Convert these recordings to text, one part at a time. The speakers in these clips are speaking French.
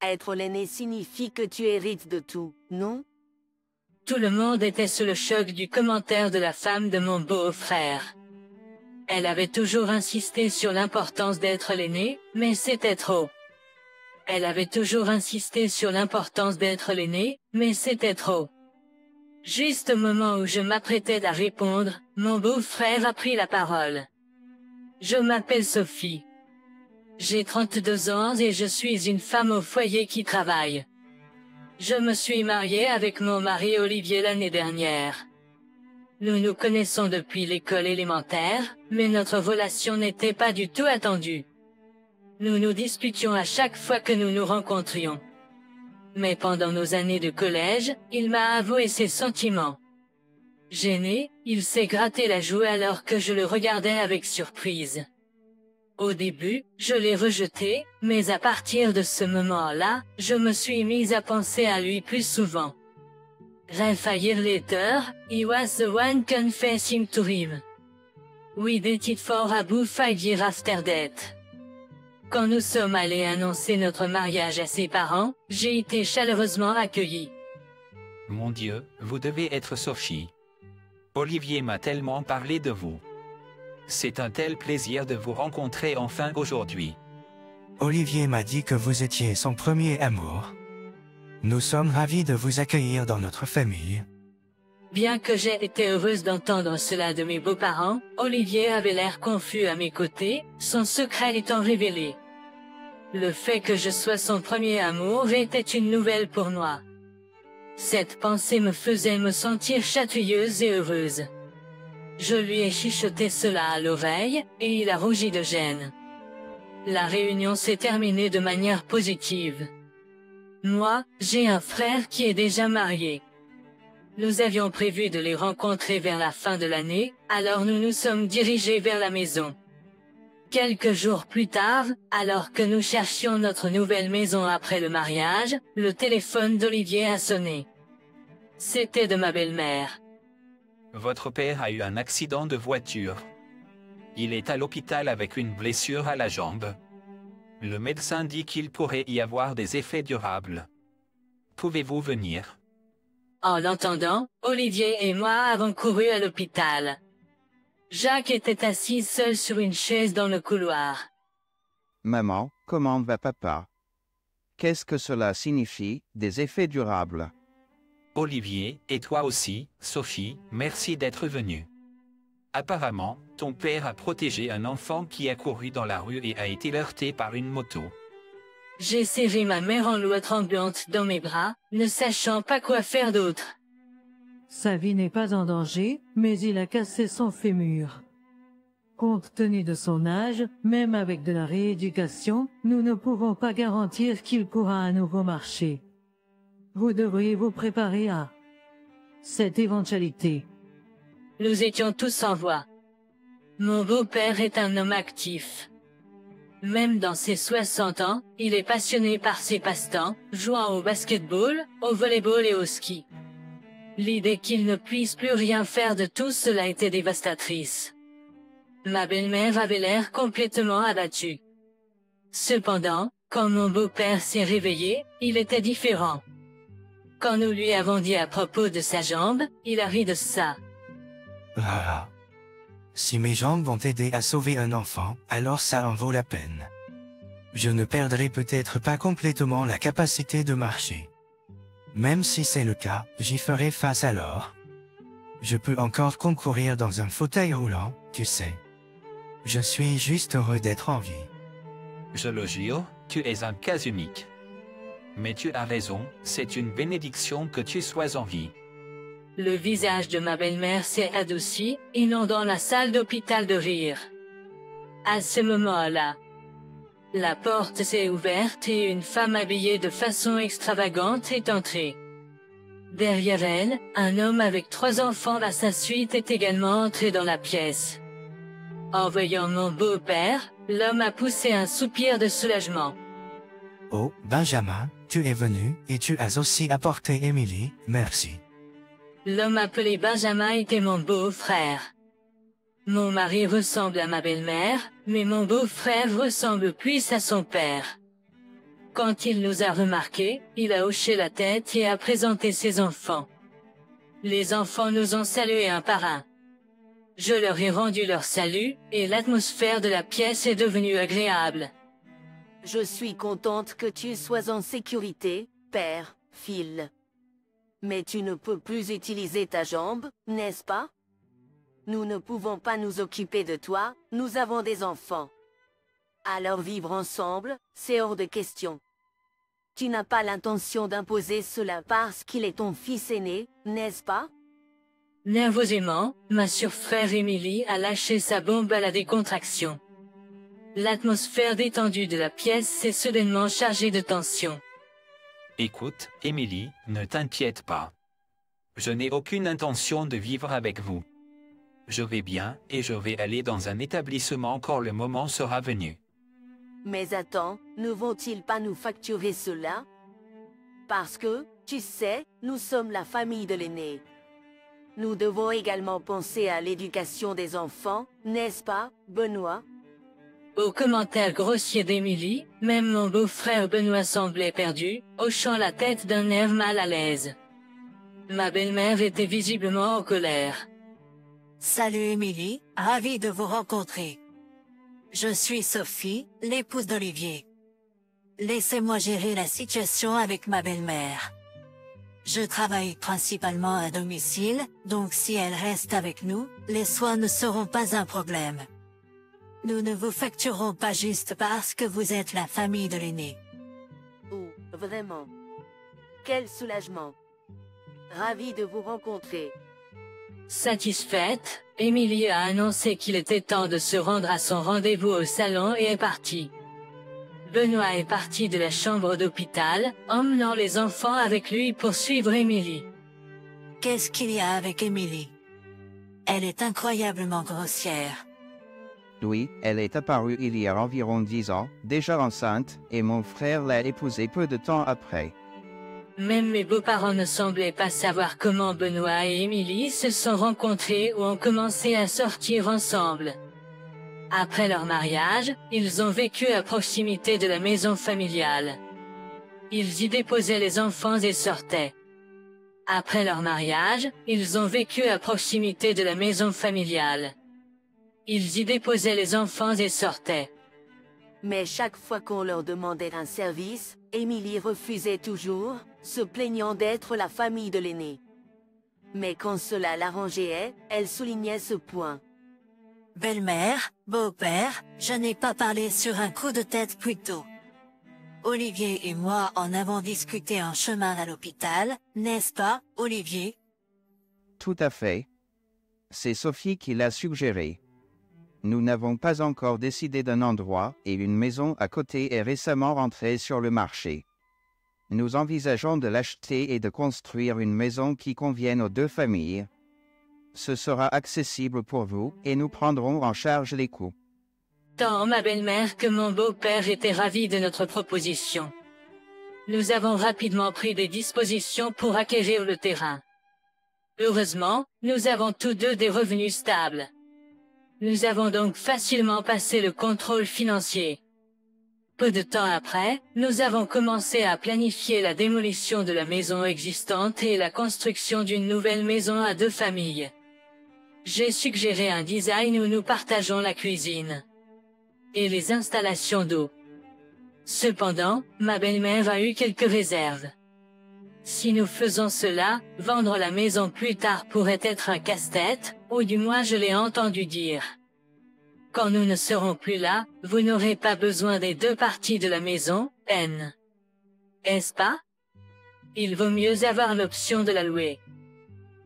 Être l'aîné signifie que tu hérites de tout, non? Tout le monde était sous le choc du commentaire de la femme de mon beau-frère. Elle avait toujours insisté sur l'importance d'être l'aîné, mais c'était trop. Elle avait toujours insisté sur l'importance d'être l'aîné, mais c'était trop. Juste au moment où je m'apprêtais à répondre, mon beau-frère a pris la parole. Je m'appelle Sophie. J'ai 32 ans et je suis une femme au foyer qui travaille. Je me suis mariée avec mon mari Olivier l'année dernière. Nous nous connaissons depuis l'école élémentaire, mais notre relation n'était pas du tout attendue. Nous nous disputions à chaque fois que nous nous rencontrions. Mais pendant nos années de collège, il m'a avoué ses sentiments. Gêné, il s'est gratté la joue alors que je le regardais avec surprise. Au début, je l'ai rejeté, mais à partir de ce moment-là, je me suis mise à penser à lui plus souvent. Ralph a year later, he was the one confessing to him. We dated for about 5 years after that. Quand nous sommes allés annoncer notre mariage à ses parents, j'ai été chaleureusement accueillie. Mon Dieu, vous devez être Sophie. Olivier m'a tellement parlé de vous. C'est un tel plaisir de vous rencontrer enfin aujourd'hui. Olivier m'a dit que vous étiez son premier amour. Nous sommes ravis de vous accueillir dans notre famille. Bien que j'ai été heureuse d'entendre cela de mes beaux-parents, Olivier avait l'air confus à mes côtés, son secret étant révélé. Le fait que je sois son premier amour était une nouvelle pour moi. Cette pensée me faisait me sentir chatouilleuse et heureuse. Je lui ai chuchoté cela à l'oreille, et il a rougi de gêne. La réunion s'est terminée de manière positive. Moi, j'ai un frère qui est déjà marié. Nous avions prévu de les rencontrer vers la fin de l'année, alors nous nous sommes dirigés vers la maison. Quelques jours plus tard, alors que nous cherchions notre nouvelle maison après le mariage, le téléphone d'Olivier a sonné. C'était de ma belle-mère. Votre père a eu un accident de voiture. Il est à l'hôpital avec une blessure à la jambe. Le médecin dit qu'il pourrait y avoir des effets durables. Pouvez-vous venir? En l'entendant, Olivier et moi avons couru à l'hôpital. Jacques était assis seul sur une chaise dans le couloir. Maman, comment va papa? Qu'est-ce que cela signifie, des effets durables? Olivier, et toi aussi, Sophie, merci d'être venue. Apparemment, ton père a protégé un enfant qui a couru dans la rue et a été heurté par une moto. J'ai serré ma mère en loup tremblante dans mes bras, ne sachant pas quoi faire d'autre. Sa vie n'est pas en danger, mais il a cassé son fémur. Compte tenu de son âge, même avec de la rééducation, nous ne pouvons pas garantir qu'il pourra à nouveau marcher. Vous devriez vous préparer à cette éventualité. Nous étions tous en voie. Mon beau-père est un homme actif. Même dans ses 60 ans, il est passionné par ses passe-temps, jouant au basketball, au volleyball et au ski. L'idée qu'il ne puisse plus rien faire de tout cela était dévastatrice. Ma belle-mère avait l'air complètement abattue. Cependant, quand mon beau-père s'est réveillé, il était différent. Quand nous lui avons dit à propos de sa jambe, il a ri de ça. Ah. Si mes jambes vont aider à sauver un enfant, alors ça en vaut la peine. Je ne perdrai peut-être pas complètement la capacité de marcher. Même si c'est le cas, j'y ferai face alors. Je peux encore concourir dans un fauteuil roulant, tu sais. Je suis juste heureux d'être en vie. Je le jure, tu es un cas unique. Mais tu as raison, c'est une bénédiction que tu sois en vie. Le visage de ma belle-mère s'est adouci, inondant la salle d'hôpital de rire. À ce moment-là, la porte s'est ouverte et une femme habillée de façon extravagante est entrée. Derrière elle, un homme avec 3 enfants à sa suite est également entré dans la pièce. En voyant mon beau-père, l'homme a poussé un soupir de soulagement. Oh, Benjamin, tu es venu, et tu as aussi apporté Émilie, merci. L'homme appelé Benjamin était mon beau-frère. Mon mari ressemble à ma belle-mère, mais mon beau-frère ressemble plus à son père. Quand il nous a remarqués, il a hoché la tête et a présenté ses enfants. Les enfants nous ont salués un par un. Je leur ai rendu leur salut, et l'atmosphère de la pièce est devenue agréable. Je suis contente que tu sois en sécurité, père, Phil. Mais tu ne peux plus utiliser ta jambe, n'est-ce pas? Nous ne pouvons pas nous occuper de toi, nous avons des enfants. Alors vivre ensemble, c'est hors de question. Tu n'as pas l'intention d'imposer cela parce qu'il est ton fils aîné, n'est-ce pas? Nerveusement, ma surfrère Emily a lâché sa bombe à la décontraction. L'atmosphère détendue de la pièce s'est soudainement chargée de tension. Écoute, Emily, ne t'inquiète pas. Je n'ai aucune intention de vivre avec vous. Je vais bien et je vais aller dans un établissement quand le moment sera venu. Mais attends, ne vont-ils pas nous facturer cela? Parce que, tu sais, nous sommes la famille de l'aîné. Nous devons également penser à l'éducation des enfants, n'est-ce pas, Benoît? Aux commentaires grossiers d'Emily, même mon beau-frère Benoît semblait perdu, hochant la tête d'un air mal à l'aise. Ma belle-mère était visiblement en colère. Salut Émilie, ravie de vous rencontrer. Je suis Sophie, l'épouse d'Olivier. Laissez-moi gérer la situation avec ma belle-mère. Je travaille principalement à domicile, donc si elle reste avec nous, les soins ne seront pas un problème. Nous ne vous facturerons pas juste parce que vous êtes la famille de l'aîné. Oh, vraiment. Quel soulagement. Ravi de vous rencontrer. Satisfaite, Emily a annoncé qu'il était temps de se rendre à son rendez-vous au salon et est partie. Benoît est parti de la chambre d'hôpital, emmenant les enfants avec lui pour suivre Emily. Qu'est-ce qu'il y a avec Émilie? Elle est incroyablement grossière. Oui, elle est apparue il y a environ 10 ans, déjà enceinte, et mon frère l'a épousée peu de temps après. Même mes beaux-parents ne semblaient pas savoir comment Benoît et Emily se sont rencontrés ou ont commencé à sortir ensemble. Après leur mariage, ils ont vécu à proximité de la maison familiale. Ils y déposaient les enfants et sortaient. Après leur mariage, ils ont vécu à proximité de la maison familiale. Ils y déposaient les enfants et sortaient. Mais chaque fois qu'on leur demandait un service, Émilie refusait toujours, se plaignant d'être la famille de l'aîné. Mais quand cela l'arrangeait, elle soulignait ce point. Belle-mère, beau-père, je n'ai pas parlé sur un coup de tête plus tôt. Olivier et moi en avons discuté en chemin à l'hôpital, n'est-ce pas, Olivier? Tout à fait. C'est Sophie qui l'a suggéré. Nous n'avons pas encore décidé d'un endroit et une maison à côté est récemment rentrée sur le marché. Nous envisageons de l'acheter et de construire une maison qui convienne aux deux familles. Ce sera accessible pour vous et nous prendrons en charge les coûts. Tant ma belle-mère que mon beau-père étaient ravis de notre proposition. Nous avons rapidement pris des dispositions pour acquérir le terrain. Heureusement, nous avons tous deux des revenus stables. Nous avons donc facilement passé le contrôle financier. Peu de temps après, nous avons commencé à planifier la démolition de la maison existante et la construction d'une nouvelle maison à deux familles. J'ai suggéré un design où nous partageons la cuisine et les installations d'eau. Cependant, ma belle-mère a eu quelques réserves. Si nous faisons cela, vendre la maison plus tard pourrait être un casse-tête, ou du moins je l'ai entendu dire. Quand nous ne serons plus là, vous n'aurez pas besoin des deux parties de la maison, N. Est-ce pas? Il vaut mieux avoir l'option de la louer.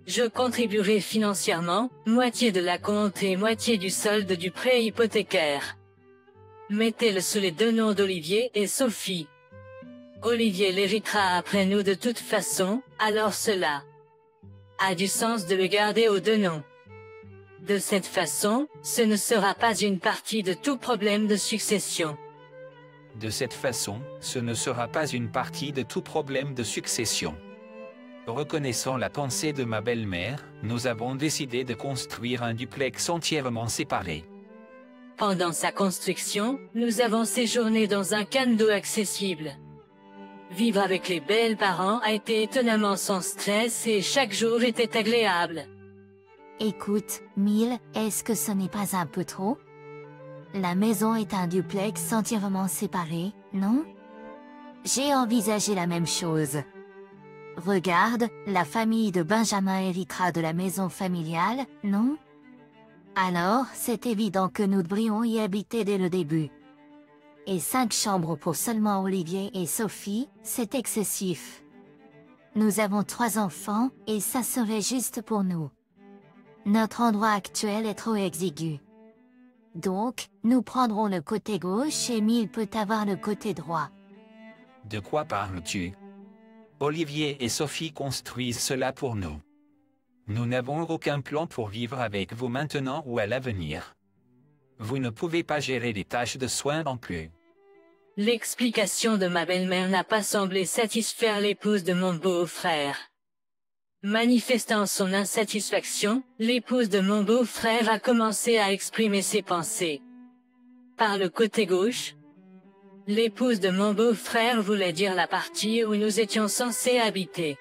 Je contribuerai financièrement, moitié de la compte et moitié du solde du prêt hypothécaire. Mettez-le sous les deux noms d'Olivier et Sophie. Olivier l'héritera après nous de toute façon, alors cela a du sens de le garder aux deux noms. De cette façon, ce ne sera pas une partie de tout problème de succession. De cette façon, ce ne sera pas une partie de tout problème de succession. Reconnaissant la pensée de ma belle-mère, nous avons décidé de construire un duplex entièrement séparé. Pendant sa construction, nous avons séjourné dans un canne d'eau accessible. Vivre avec les belles parents a été étonnamment sans stress et chaque jour était agréable. Écoute, Mille, est-ce que ce n'est pas un peu trop? La maison est un duplex entièrement séparé, non? J'ai envisagé la même chose. Regarde, la famille de Benjamin héritera de la maison familiale, non? Alors, c'est évident que nous devrions y habiter dès le début. Et 5 chambres pour seulement Olivier et Sophie, c'est excessif. Nous avons 3 enfants, et ça serait juste pour nous. Notre endroit actuel est trop exigu. Donc, nous prendrons le côté gauche et Mille peut avoir le côté droit. De quoi parles-tu? Olivier et Sophie construisent cela pour nous. Nous n'avons aucun plan pour vivre avec vous maintenant ou à l'avenir. Vous ne pouvez pas gérer les tâches de soins non plus. L'explication de ma belle-mère n'a pas semblé satisfaire l'épouse de mon beau-frère. Manifestant son insatisfaction, l'épouse de mon beau-frère a commencé à exprimer ses pensées. Par le côté gauche, l'épouse de mon beau-frère voulait dire la partie où nous étions censés habiter.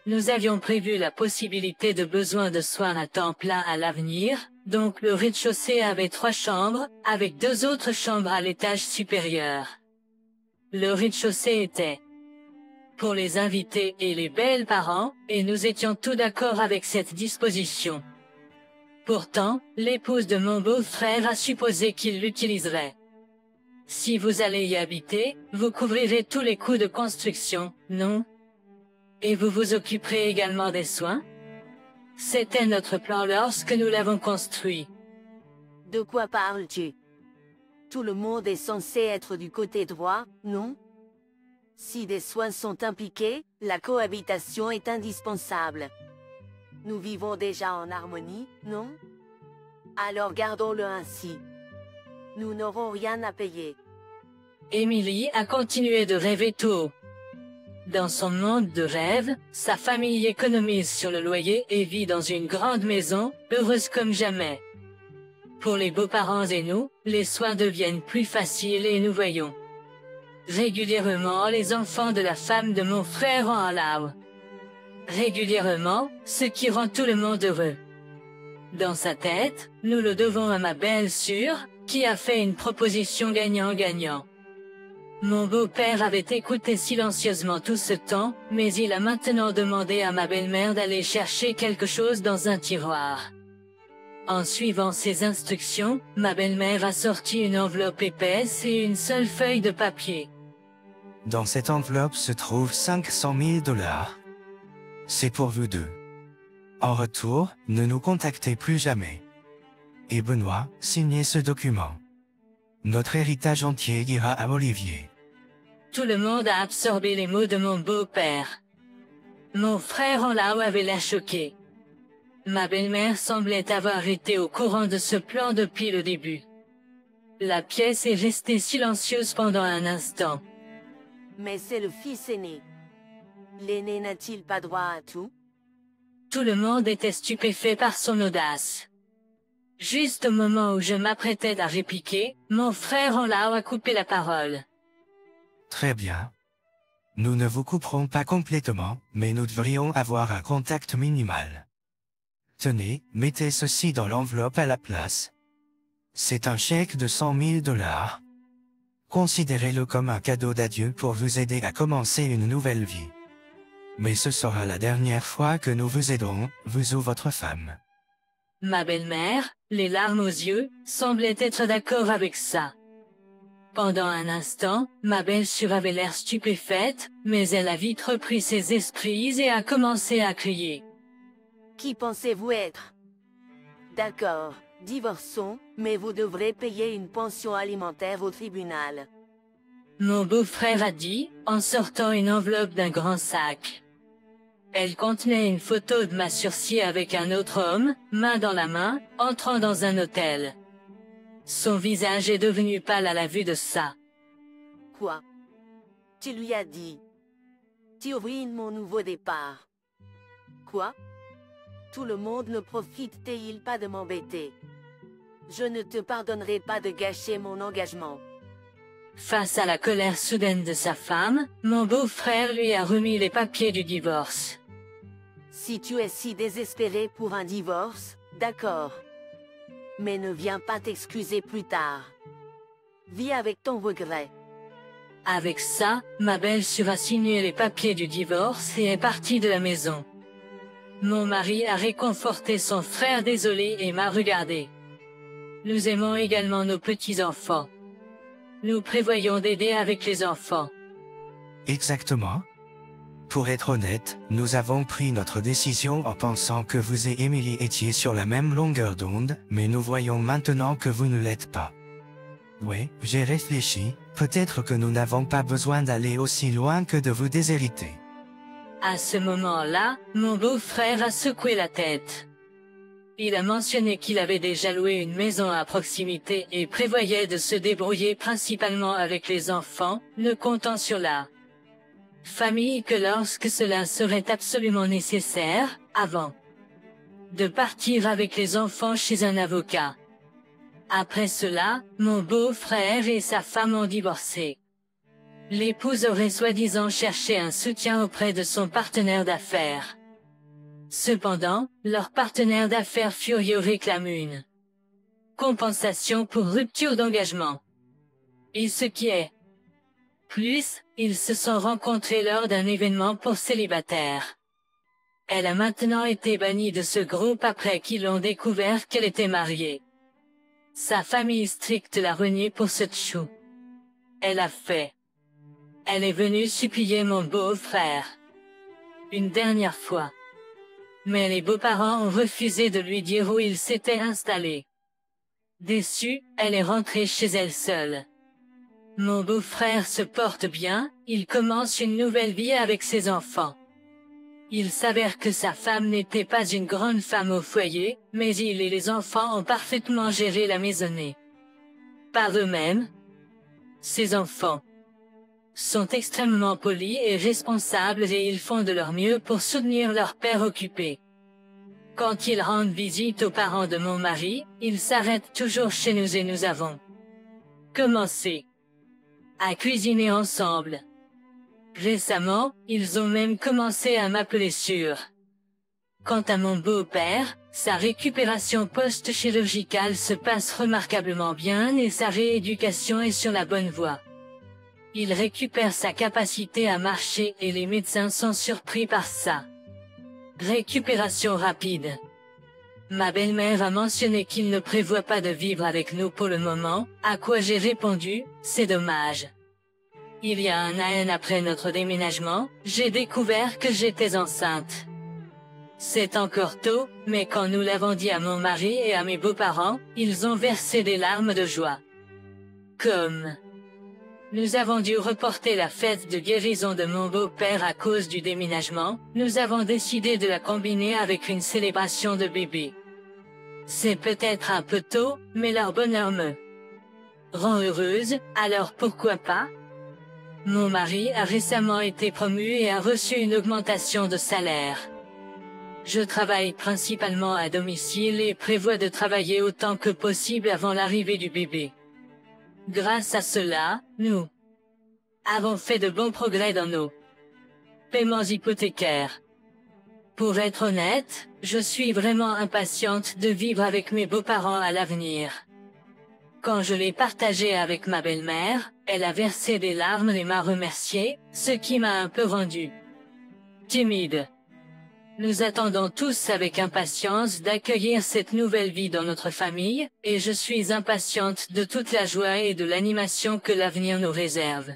Nous avions prévu la possibilité de besoin de soins à temps plein à l'avenir, donc le rez-de-chaussée avait 3 chambres, avec 2 autres chambres à l'étage supérieur. Le rez-de-chaussée était pour les invités et les belles parents, et nous étions tous d'accord avec cette disposition. Pourtant, l'épouse de mon beau-frère a supposé qu'il l'utiliserait. Si vous allez y habiter, vous couvrirez tous les coûts de construction, non? Et vous vous occuperez également des soins? C'était notre plan lorsque nous l'avons construit. De quoi parles-tu? Tout le monde est censé être du côté droit, non? Si des soins sont impliqués, la cohabitation est indispensable. Nous vivons déjà en harmonie, non? Alors gardons-le ainsi. Nous n'aurons rien à payer. Émilie a continué de rêver tout haut. Dans son monde de rêve, sa famille économise sur le loyer et vit dans une grande maison, heureuse comme jamais. Pour les beaux-parents et nous, les soins deviennent plus faciles et nous voyons régulièrement les enfants de la femme de mon frère en larmes. Régulièrement, ce qui rend tout le monde heureux. Dans sa tête, nous le devons à ma belle-sœur, qui a fait une proposition gagnant-gagnant. Mon beau-père avait écouté silencieusement tout ce temps, mais il a maintenant demandé à ma belle-mère d'aller chercher quelque chose dans un tiroir. En suivant ses instructions, ma belle-mère a sorti une enveloppe épaisse et une seule feuille de papier. Dans cette enveloppe se trouvent 500 000 $. C'est pour vous deux. En retour, ne nous contactez plus jamais. Et Benoît, signez ce document. Notre héritage entier ira à Olivier. Tout le monde a absorbé les mots de mon beau-père. Mon frère en là avait l'air choqué. Ma belle-mère semblait avoir été au courant de ce plan depuis le début. La pièce est restée silencieuse pendant un instant. Mais c'est le fils aîné. L'aîné n'a-t-il pas droit à tout? Tout le monde était stupéfait par son audace. Juste au moment où je m'apprêtais à répliquer, mon frère en là a coupé la parole. Très bien. Nous ne vous couperons pas complètement, mais nous devrions avoir un contact minimal. Tenez, mettez ceci dans l'enveloppe à la place. C'est un chèque de 100 000 $. Considérez-le comme un cadeau d'adieu pour vous aider à commencer une nouvelle vie. Mais ce sera la dernière fois que nous vous aiderons, vous ou votre femme. Ma belle-mère, les larmes aux yeux, semblait être d'accord avec ça. Pendant un instant, ma belle-sœur avait l'air stupéfaite, mais elle a vite repris ses esprits et a commencé à crier. Qui pensez-vous être? D'accord, divorçons, mais vous devrez payer une pension alimentaire au tribunal. Mon beau-frère a dit, en sortant une enveloppe d'un grand sac. Elle contenait une photo de ma surcie avec un autre homme, main dans la main, entrant dans un hôtel. Son visage est devenu pâle à la vue de ça. Quoi? Tu lui as dit? Tu ruines mon nouveau départ. Quoi? Tout le monde ne profite-t-il pas de m'embêter? Je ne te pardonnerai pas de gâcher mon engagement. Face à la colère soudaine de sa femme, mon beau-frère lui a remis les papiers du divorce. Si tu es si désespéré pour un divorce, d'accord. Mais ne viens pas t'excuser plus tard. Vis avec ton regret. Avec ça, ma belle-sœur a signé les papiers du divorce et est partie de la maison. Mon mari a réconforté son frère désolé et m'a regardé. Nous aimons également nos petits-enfants. Nous prévoyons d'aider avec les enfants. Exactement. Pour être honnête, nous avons pris notre décision en pensant que vous et Emily étiez sur la même longueur d'onde, mais nous voyons maintenant que vous ne l'êtes pas. Oui, j'ai réfléchi, peut-être que nous n'avons pas besoin d'aller aussi loin que de vous déshériter. À ce moment-là, mon beau-frère a secoué la tête. Il a mentionné qu'il avait déjà loué une maison à proximité et prévoyait de se débrouiller principalement avec les enfants, ne comptant sur la famille que lorsque cela serait absolument nécessaire, avant de partir avec les enfants chez un avocat. Après cela, mon beau-frère et sa femme ont divorcé. L'épouse aurait soi-disant cherché un soutien auprès de son partenaire d'affaires. Cependant, leur partenaire d'affaires furieux réclame une compensation pour rupture d'engagement. Et ce qui est plus, ils se sont rencontrés lors d'un événement pour célibataires. Elle a maintenant été bannie de ce groupe après qu'ils ont découvert qu'elle était mariée. Sa famille stricte l'a reniée pour ce tchou. Elle a fait. Elle est venue supplier mon beau-frère. Une dernière fois. Mais les beaux-parents ont refusé de lui dire où il s'était installé. Déçue, elle est rentrée chez elle seule. Mon beau-frère se porte bien, il commence une nouvelle vie avec ses enfants. Il s'avère que sa femme n'était pas une grande femme au foyer, mais il et les enfants ont parfaitement géré la maisonnée par eux-mêmes. Ses enfants sont extrêmement polis et responsables et ils font de leur mieux pour soutenir leur père occupé. Quand ils rendent visite aux parents de mon mari, ils s'arrêtent toujours chez nous et nous avons commencé à cuisiner ensemble. Récemment, ils ont même commencé à m'appeler sur. Quant à mon beau-père, sa récupération post-chirurgicale se passe remarquablement bien et sa rééducation est sur la bonne voie. Il récupère sa capacité à marcher et les médecins sont surpris par sa récupération rapide. Ma belle-mère a mentionné qu'il ne prévoit pas de vivre avec nous pour le moment, à quoi j'ai répondu, c'est dommage. Il y a un an après notre déménagement, j'ai découvert que j'étais enceinte. C'est encore tôt, mais quand nous l'avons dit à mon mari et à mes beaux-parents, ils ont versé des larmes de joie. Comme nous avons dû reporter la fête de guérison de mon beau-père à cause du déménagement, nous avons décidé de la combiner avec une célébration de bébé. C'est peut-être un peu tôt, mais leur bonheur me rend heureuse, alors pourquoi pas? Mon mari a récemment été promu et a reçu une augmentation de salaire. Je travaille principalement à domicile et prévois de travailler autant que possible avant l'arrivée du bébé. Grâce à cela, nous avons fait de bons progrès dans nos paiements hypothécaires. Pour être honnête, je suis vraiment impatiente de vivre avec mes beaux-parents à l'avenir. Quand je l'ai partagé avec ma belle-mère, elle a versé des larmes et m'a remercié, ce qui m'a un peu rendu timide. Nous attendons tous avec impatience d'accueillir cette nouvelle vie dans notre famille, et je suis impatiente de toute la joie et de l'animation que l'avenir nous réserve.